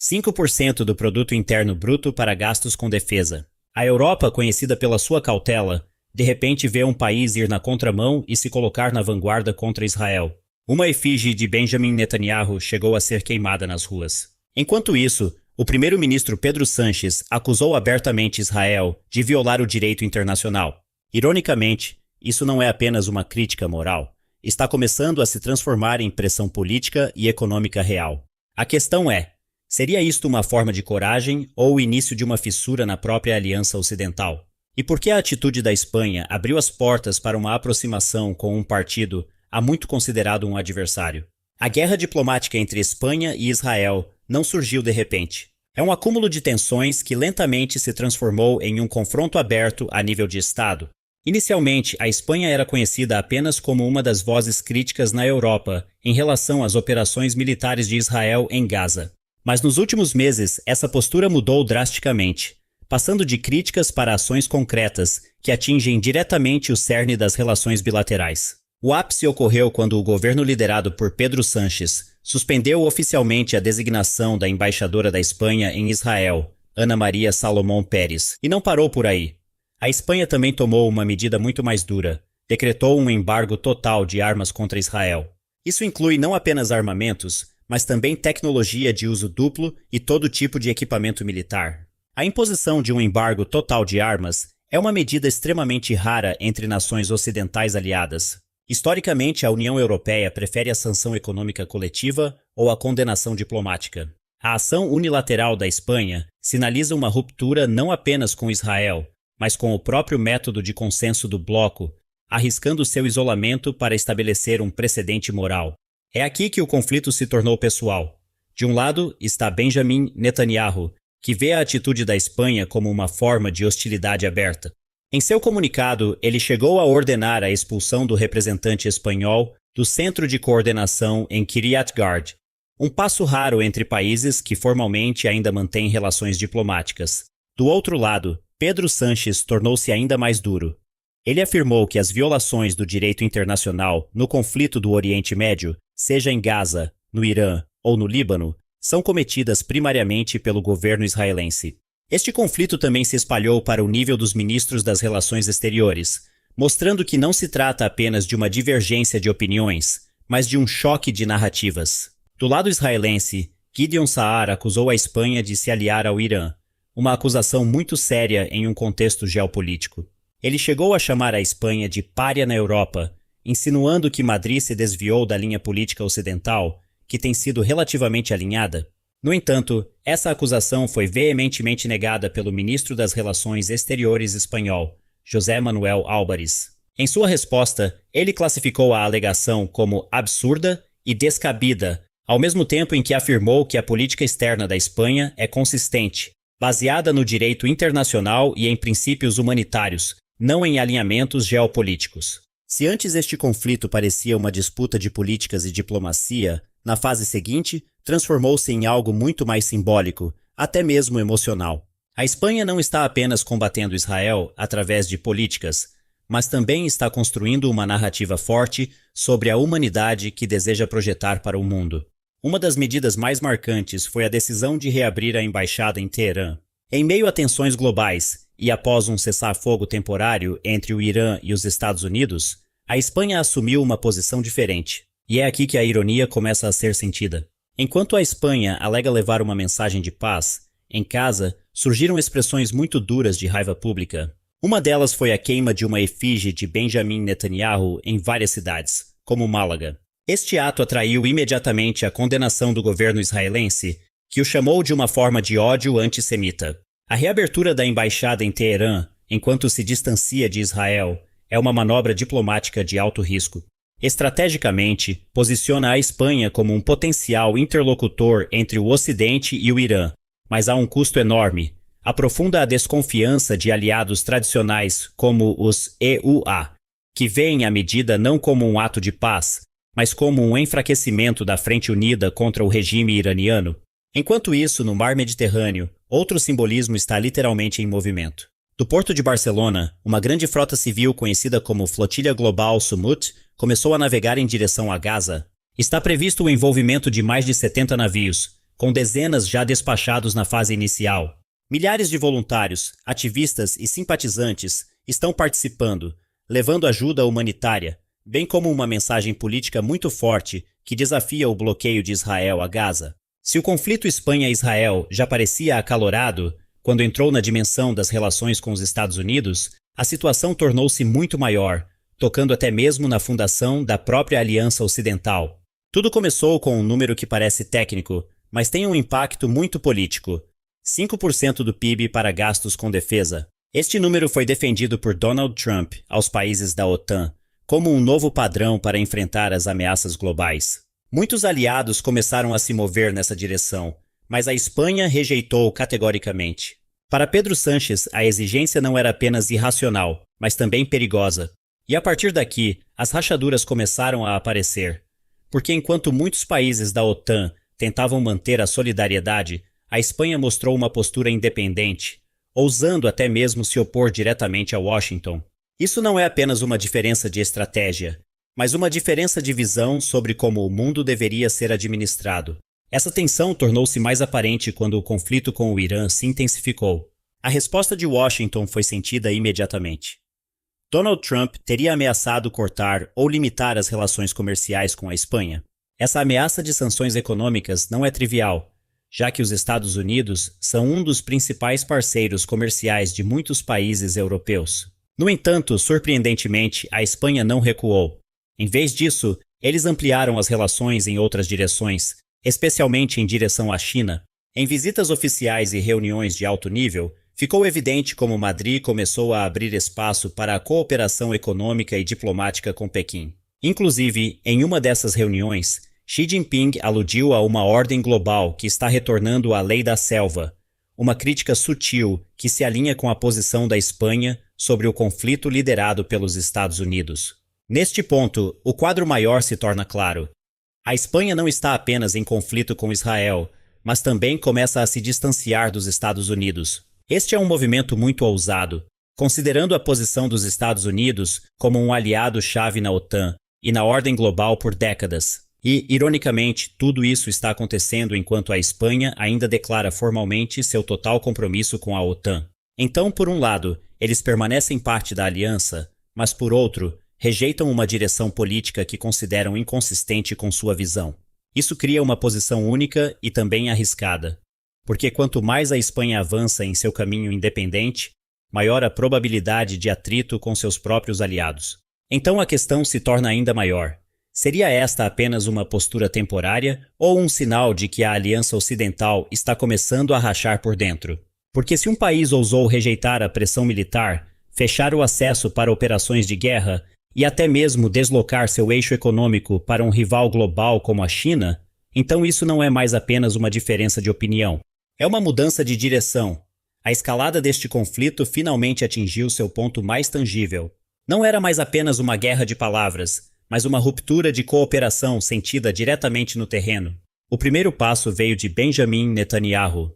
5% do produto interno bruto para gastos com defesa. A Europa, conhecida pela sua cautela, de repente vê um país ir na contramão e se colocar na vanguarda contra Israel. Uma efígie de Benjamin Netanyahu chegou a ser queimada nas ruas. Enquanto isso, o primeiro-ministro Pedro Sánchez acusou abertamente Israel de violar o direito internacional. Ironicamente, isso não é apenas uma crítica moral. Está começando a se transformar em pressão política e econômica real. A questão é, seria isto uma forma de coragem ou o início de uma fissura na própria aliança ocidental? E por que a atitude da Espanha abriu as portas para uma aproximação com um partido há muito considerado um adversário? A guerra diplomática entre Espanha e Israel não surgiu de repente. É um acúmulo de tensões que lentamente se transformou em um confronto aberto a nível de Estado. Inicialmente, a Espanha era conhecida apenas como uma das vozes críticas na Europa em relação às operações militares de Israel em Gaza. Mas nos últimos meses, essa postura mudou drasticamente, passando de críticas para ações concretas que atingem diretamente o cerne das relações bilaterais. O ápice ocorreu quando o governo liderado por Pedro Sánchez suspendeu oficialmente a designação da embaixadora da Espanha em Israel, Ana Maria Salomón Pérez, e não parou por aí. A Espanha também tomou uma medida muito mais dura, decretou um embargo total de armas contra Israel. Isso inclui não apenas armamentos, mas também tecnologia de uso duplo e todo tipo de equipamento militar. A imposição de um embargo total de armas é uma medida extremamente rara entre nações ocidentais aliadas. Historicamente, a União Europeia prefere a sanção econômica coletiva ou a condenação diplomática. A ação unilateral da Espanha sinaliza uma ruptura não apenas com Israel, mas com o próprio método de consenso do bloco, arriscando seu isolamento para estabelecer um precedente moral. É aqui que o conflito se tornou pessoal. De um lado está Benjamin Netanyahu, que vê a atitude da Espanha como uma forma de hostilidade aberta. Em seu comunicado, ele chegou a ordenar a expulsão do representante espanhol do Centro de Coordenação em Kiryat Gat, um passo raro entre países que formalmente ainda mantêm relações diplomáticas. Do outro lado, Pedro Sánchez tornou-se ainda mais duro. Ele afirmou que as violações do direito internacional no conflito do Oriente Médio, seja em Gaza, no Irã ou no Líbano, são cometidas primariamente pelo governo israelense. Este conflito também se espalhou para o nível dos ministros das Relações Exteriores, mostrando que não se trata apenas de uma divergência de opiniões, mas de um choque de narrativas. Do lado israelense, Gideon Saar acusou a Espanha de se aliar ao Irã, uma acusação muito séria em um contexto geopolítico. Ele chegou a chamar a Espanha de pária na Europa, insinuando que Madrid se desviou da linha política ocidental, que tem sido relativamente alinhada. No entanto, essa acusação foi veementemente negada pelo ministro das Relações Exteriores espanhol, José Manuel Álvares. Em sua resposta, ele classificou a alegação como absurda e descabida, ao mesmo tempo em que afirmou que a política externa da Espanha é consistente, baseada no direito internacional e em princípios humanitários, não em alinhamentos geopolíticos. Se antes este conflito parecia uma disputa de políticas e diplomacia, na fase seguinte, transformou-se em algo muito mais simbólico, até mesmo emocional. A Espanha não está apenas combatendo Israel através de políticas, mas também está construindo uma narrativa forte sobre a humanidade que deseja projetar para o mundo. Uma das medidas mais marcantes foi a decisão de reabrir a embaixada em Teherã. Em meio a tensões globais e após um cessar-fogo temporário entre o Irã e os Estados Unidos, a Espanha assumiu uma posição diferente. E é aqui que a ironia começa a ser sentida. Enquanto a Espanha alega levar uma mensagem de paz, em casa surgiram expressões muito duras de raiva pública. Uma delas foi a queima de uma efígie de Benjamin Netanyahu em várias cidades, como Málaga. Este ato atraiu imediatamente a condenação do governo israelense, que o chamou de uma forma de ódio antissemita. A reabertura da embaixada em Teherã, enquanto se distancia de Israel, é uma manobra diplomática de alto risco. Estrategicamente, posiciona a Espanha como um potencial interlocutor entre o Ocidente e o Irã, mas há um custo enorme. Aprofunda a desconfiança de aliados tradicionais como os EUA, que veem a medida não como um ato de paz, mas como um enfraquecimento da Frente Unida contra o regime iraniano. Enquanto isso, no Mar Mediterrâneo, outro simbolismo está literalmente em movimento. Do porto de Barcelona, uma grande frota civil conhecida como Flotilha Global Sumut começou a navegar em direção a Gaza. Está previsto o envolvimento de mais de 70 navios, com dezenas já despachados na fase inicial. Milhares de voluntários, ativistas e simpatizantes estão participando, levando ajuda humanitária, bem como uma mensagem política muito forte que desafia o bloqueio de Israel a Gaza. Se o conflito Espanha-Israel já parecia acalorado quando entrou na dimensão das relações com os Estados Unidos, a situação tornou-se muito maior, tocando até mesmo na fundação da própria Aliança Ocidental. Tudo começou com um número que parece técnico, mas tem um impacto muito político: 5% do PIB para gastos com defesa. Este número foi defendido por Donald Trump aos países da OTAN como um novo padrão para enfrentar as ameaças globais. Muitos aliados começaram a se mover nessa direção, mas a Espanha rejeitou categoricamente. Para Pedro Sánchez, a exigência não era apenas irracional, mas também perigosa. E a partir daqui, as rachaduras começaram a aparecer. Porque enquanto muitos países da OTAN tentavam manter a solidariedade, a Espanha mostrou uma postura independente, ousando até mesmo se opor diretamente a Washington. Isso não é apenas uma diferença de estratégia, mas uma diferença de visão sobre como o mundo deveria ser administrado. Essa tensão tornou-se mais aparente quando o conflito com o Irã se intensificou. A resposta de Washington foi sentida imediatamente. Donald Trump teria ameaçado cortar ou limitar as relações comerciais com a Espanha. Essa ameaça de sanções econômicas não é trivial, já que os Estados Unidos são um dos principais parceiros comerciais de muitos países europeus. No entanto, surpreendentemente, a Espanha não recuou. Em vez disso, eles ampliaram as relações em outras direções, especialmente em direção à China. Em visitas oficiais e reuniões de alto nível, ficou evidente como Madrid começou a abrir espaço para a cooperação econômica e diplomática com Pequim. Inclusive, em uma dessas reuniões, Xi Jinping aludiu a uma ordem global que está retornando à lei da selva, uma crítica sutil que se alinha com a posição da Espanha sobre o conflito liderado pelos Estados Unidos. Neste ponto, o quadro maior se torna claro. A Espanha não está apenas em conflito com Israel, mas também começa a se distanciar dos Estados Unidos. Este é um movimento muito ousado, considerando a posição dos Estados Unidos como um aliado-chave na OTAN e na ordem global por décadas. E, ironicamente, tudo isso está acontecendo enquanto a Espanha ainda declara formalmente seu total compromisso com a OTAN. Então, por um lado, eles permanecem parte da aliança, mas por outro, rejeitam uma direção política que consideram inconsistente com sua visão. Isso cria uma posição única e também arriscada, porque quanto mais a Espanha avança em seu caminho independente, maior a probabilidade de atrito com seus próprios aliados. Então a questão se torna ainda maior. Seria esta apenas uma postura temporária ou um sinal de que a Aliança Ocidental está começando a rachar por dentro? Porque se um país ousou rejeitar a pressão militar, fechar o acesso para operações de guerra e até mesmo deslocar seu eixo econômico para um rival global como a China, então isso não é mais apenas uma diferença de opinião. É uma mudança de direção. A escalada deste conflito finalmente atingiu seu ponto mais tangível. Não era mais apenas uma guerra de palavras, mas uma ruptura de cooperação sentida diretamente no terreno. O primeiro passo veio de Benjamin Netanyahu.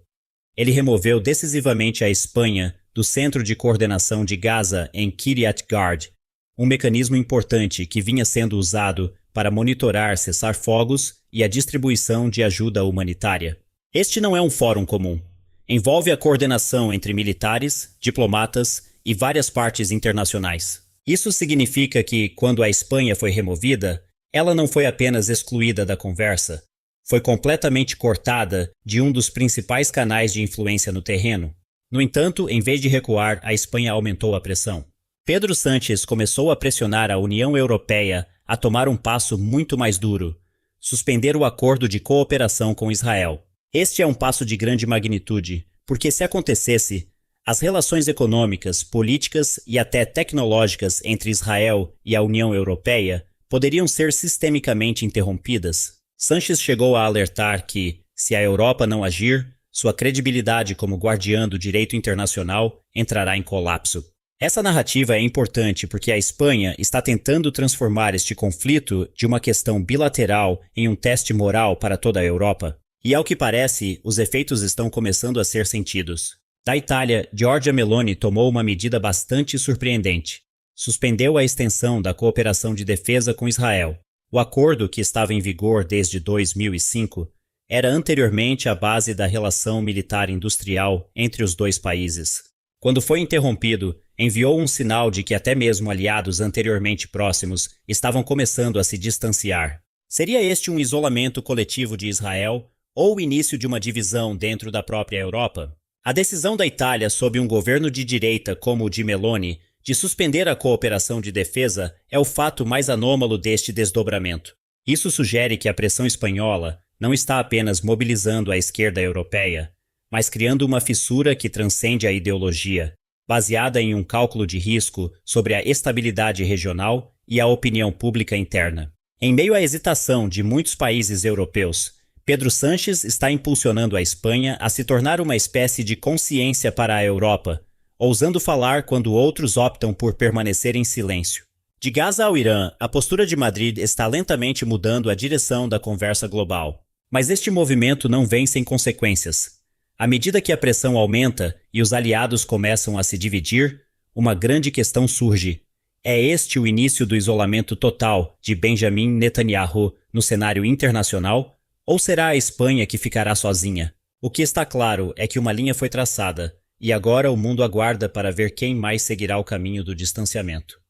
Ele removeu decisivamente a Espanha do Centro de Coordenação de Gaza em Kiryat Gat, um mecanismo importante que vinha sendo usado para monitorar cessar-fogos e a distribuição de ajuda humanitária. Este não é um fórum comum. Envolve a coordenação entre militares, diplomatas e várias partes internacionais. Isso significa que, quando a Espanha foi removida, ela não foi apenas excluída da conversa, foi completamente cortada de um dos principais canais de influência no terreno. No entanto, em vez de recuar, a Espanha aumentou a pressão. Pedro Sánchez começou a pressionar a União Europeia a tomar um passo muito mais duro: suspender o acordo de cooperação com Israel. Este é um passo de grande magnitude, porque se acontecesse, as relações econômicas, políticas e até tecnológicas entre Israel e a União Europeia poderiam ser sistemicamente interrompidas. Sánchez chegou a alertar que, se a Europa não agir, sua credibilidade como guardiã do direito internacional entrará em colapso. Essa narrativa é importante porque a Espanha está tentando transformar este conflito de uma questão bilateral em um teste moral para toda a Europa. E, ao que parece, os efeitos estão começando a ser sentidos. Da Itália, Giorgia Meloni tomou uma medida bastante surpreendente. Suspendeu a extensão da cooperação de defesa com Israel. O acordo, que estava em vigor desde 2005, era anteriormente a base da relação militar-industrial entre os dois países. Quando foi interrompido, enviou um sinal de que até mesmo aliados anteriormente próximos estavam começando a se distanciar. Seria este um isolamento coletivo de Israel ou o início de uma divisão dentro da própria Europa? A decisão da Itália sob um governo de direita como o de Meloni de suspender a cooperação de defesa é o fato mais anômalo deste desdobramento. Isso sugere que a pressão espanhola não está apenas mobilizando a esquerda europeia, mas criando uma fissura que transcende a ideologia, baseada em um cálculo de risco sobre a estabilidade regional e a opinião pública interna. Em meio à hesitação de muitos países europeus, Pedro Sánchez está impulsionando a Espanha a se tornar uma espécie de consciência para a Europa, ousando falar quando outros optam por permanecer em silêncio. De Gaza ao Irã, a postura de Madrid está lentamente mudando a direção da conversa global. Mas este movimento não vem sem consequências. À medida que a pressão aumenta e os aliados começam a se dividir, uma grande questão surge. É este o início do isolamento total de Benjamin Netanyahu no cenário internacional? Ou será a Espanha que ficará sozinha? O que está claro é que uma linha foi traçada, e agora o mundo aguarda para ver quem mais seguirá o caminho do distanciamento.